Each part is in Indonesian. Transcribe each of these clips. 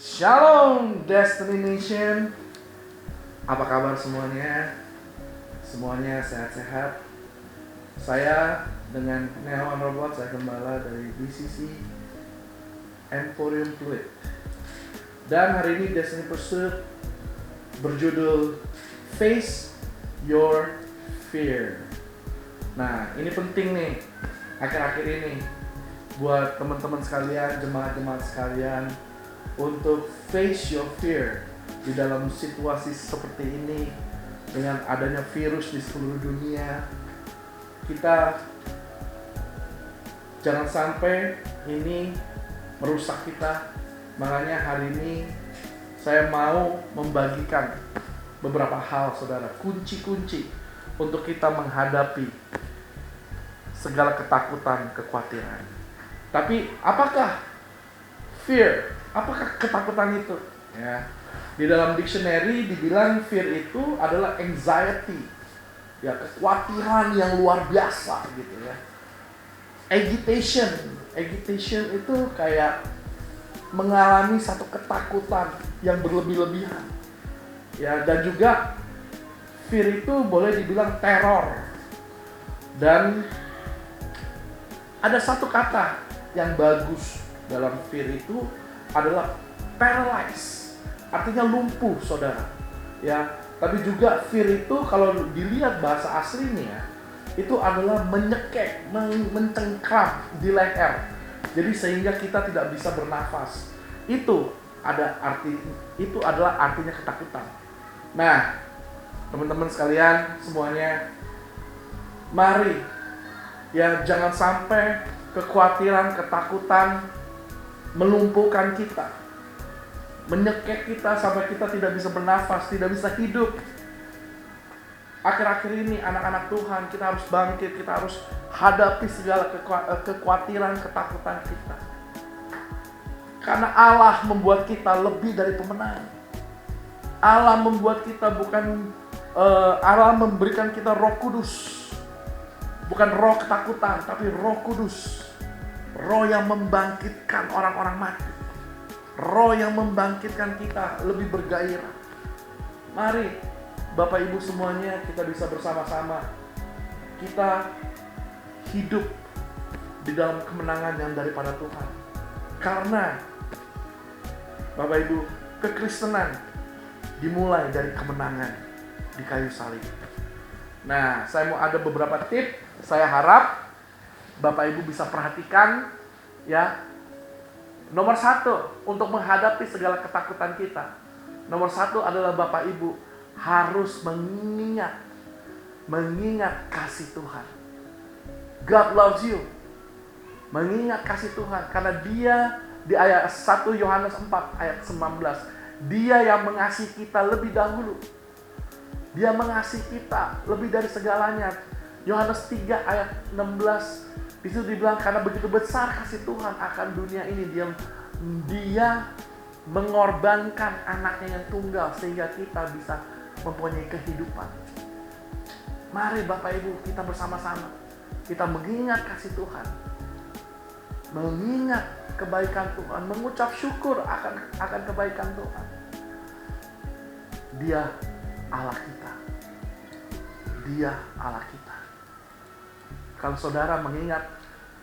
Shalom Destiny Nation. Apa kabar semuanya? Semuanya sehat-sehat. Saya dengan Neon Robot, saya gembala dari BCC Emporium Fluid. Dan hari ini Destiny Pursuit berjudul Face Your Fear. Nah, ini penting nih akhir-akhir ini buat teman-teman sekalian, jemaat-jemaat sekalian, untuk face your fear di dalam situasi seperti ini. Dengan adanya virus di seluruh dunia, kita jangan sampai ini merusak kita. Makanya hari ini saya mau membagikan beberapa hal, saudara, kunci-kunci untuk kita menghadapi segala ketakutan, kekhawatiran. Tapi apakah fear? Apakah ketakutan itu? Ya, di dalam dictionary dibilang fear itu adalah anxiety, ya, kekhawatiran yang luar biasa gitu ya. Agitation itu kayak mengalami satu ketakutan yang berlebih-lebihan. Ya, dan juga fear itu boleh dibilang teror. Dan ada satu kata yang bagus dalam fear itu adalah paralyze, artinya lumpuh, saudara. Ya, tapi juga fear itu kalau dilihat bahasa aslinya itu adalah menyekek, mencengkram di leher. Jadi sehingga kita tidak bisa bernafas. Itu adalah artinya ketakutan. Nah, teman-teman sekalian semuanya, mari ya jangan sampai kekhawatiran, ketakutan melumpuhkan kita, menyekek kita sampai kita tidak bisa bernafas, tidak bisa hidup. Akhir-akhir ini anak-anak Tuhan, kita harus bangkit, kita harus hadapi segala kekhawatiran, ketakutan kita. Karena Allah membuat kita lebih dari pemenang. Allah membuat kita Allah memberikan kita Roh Kudus. Bukan roh ketakutan, tapi Roh Kudus. Roh yang membangkitkan orang-orang mati. Roh yang membangkitkan kita lebih bergairah. Mari Bapak Ibu semuanya, kita bisa bersama-sama. Kita hidup di dalam kemenangan yang daripada Tuhan. Karena Bapak Ibu, kekristenan dimulai dari kemenangan di kayu salib. Nah, saya mau ada beberapa tips. Saya harap Bapak Ibu bisa perhatikan ya. Nomor 1 untuk menghadapi segala ketakutan kita. Nomor 1 adalah Bapak Ibu harus mengingat kasih Tuhan. God loves you. Mengingat kasih Tuhan karena Dia di ayat 1 Yohanes 4 ayat 19, Dia yang mengasihi kita lebih dahulu. Dia mengasihi kita lebih dari segalanya. Yohanes 3 ayat 16, di situ dibilang karena begitu besar kasih Tuhan akan dunia ini, Dia mengorbankan anaknya yang tunggal sehingga kita bisa mempunyai kehidupan. Mari Bapak Ibu kita bersama-sama kita mengingat kasih Tuhan, mengingat kebaikan Tuhan, mengucap syukur akan kebaikan Tuhan. Dia Allah kita. Dia Allah kita. Kalau saudara mengingat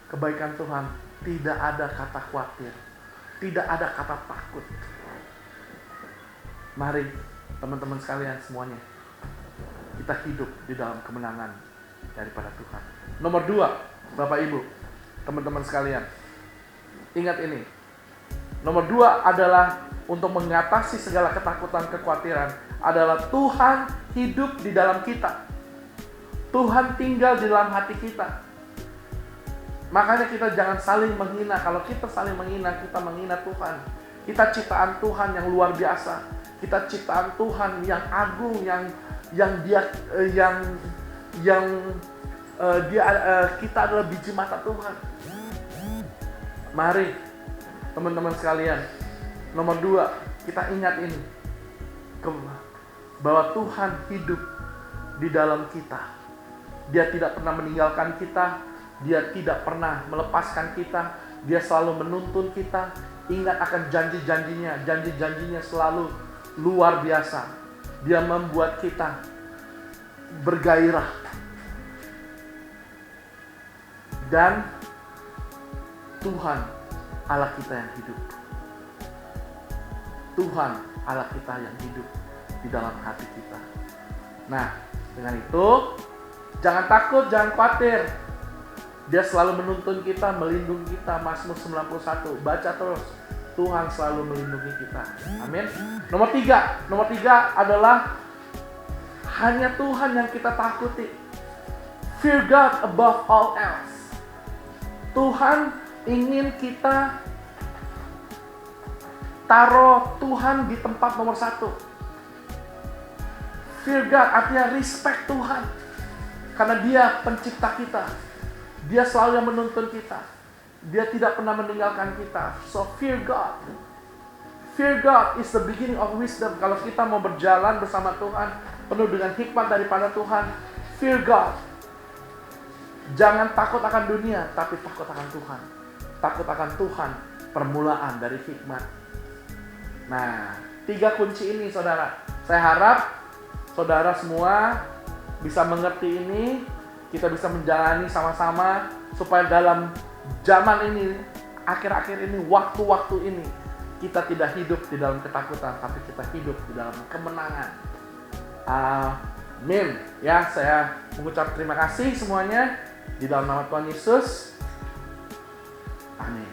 kebaikan Tuhan, tidak ada kata khawatir, tidak ada kata takut. Mari teman-teman sekalian semuanya, kita hidup di dalam kemenangan daripada Tuhan. Nomor 2, Bapak Ibu, teman-teman sekalian, ingat ini. Nomor 2 adalah untuk mengatasi segala ketakutan, kekhawatiran adalah Tuhan hidup di dalam kita. Tuhan tinggal di dalam hati kita. Makanya kita jangan saling menghina. Kalau kita saling menghina, kita menghina Tuhan. Kita ciptaan Tuhan yang luar biasa. Kita ciptaan Tuhan yang agung, kita adalah biji mata Tuhan. Mari teman-teman sekalian, nomor 2, kita ingat ini, bahwa Tuhan hidup di dalam kita. Dia tidak pernah meninggalkan kita. Dia tidak pernah melepaskan kita. Dia selalu menuntun kita. Ingat akan janji-janjinya. Janji-janjinya selalu luar biasa. Dia membuat kita bergairah. Dan Tuhan Allah kita yang hidup. Tuhan Allah kita yang hidup di dalam hati kita. Nah, dengan itu jangan takut, jangan khawatir. Dia selalu menuntun kita, melindungi kita. Mazmur 91, baca terus. Tuhan selalu melindungi kita. Amin. Nomor tiga adalah hanya Tuhan yang kita takuti. Fear God above all else. Tuhan ingin kita taruh Tuhan di tempat nomor 1. Fear God artinya respect Tuhan. Karena Dia pencipta kita. Dia selalu yang menuntun kita. Dia tidak pernah meninggalkan kita. So fear God. Fear God is the beginning of wisdom. Kalau kita mau berjalan bersama Tuhan, penuh dengan hikmat daripada Tuhan, fear God. Jangan takut akan dunia, tapi takut akan Tuhan. Takut akan Tuhan, permulaan dari hikmat. Nah, 3 kunci ini saudara. Saya harap saudara semua bisa mengerti ini. Kita bisa menjalani sama-sama supaya dalam zaman ini, akhir-akhir ini, waktu-waktu ini, kita tidak hidup di dalam ketakutan, tapi kita hidup di dalam kemenangan. Amin. Ya, saya mengucap terima kasih semuanya di dalam nama Tuhan Yesus. Amin.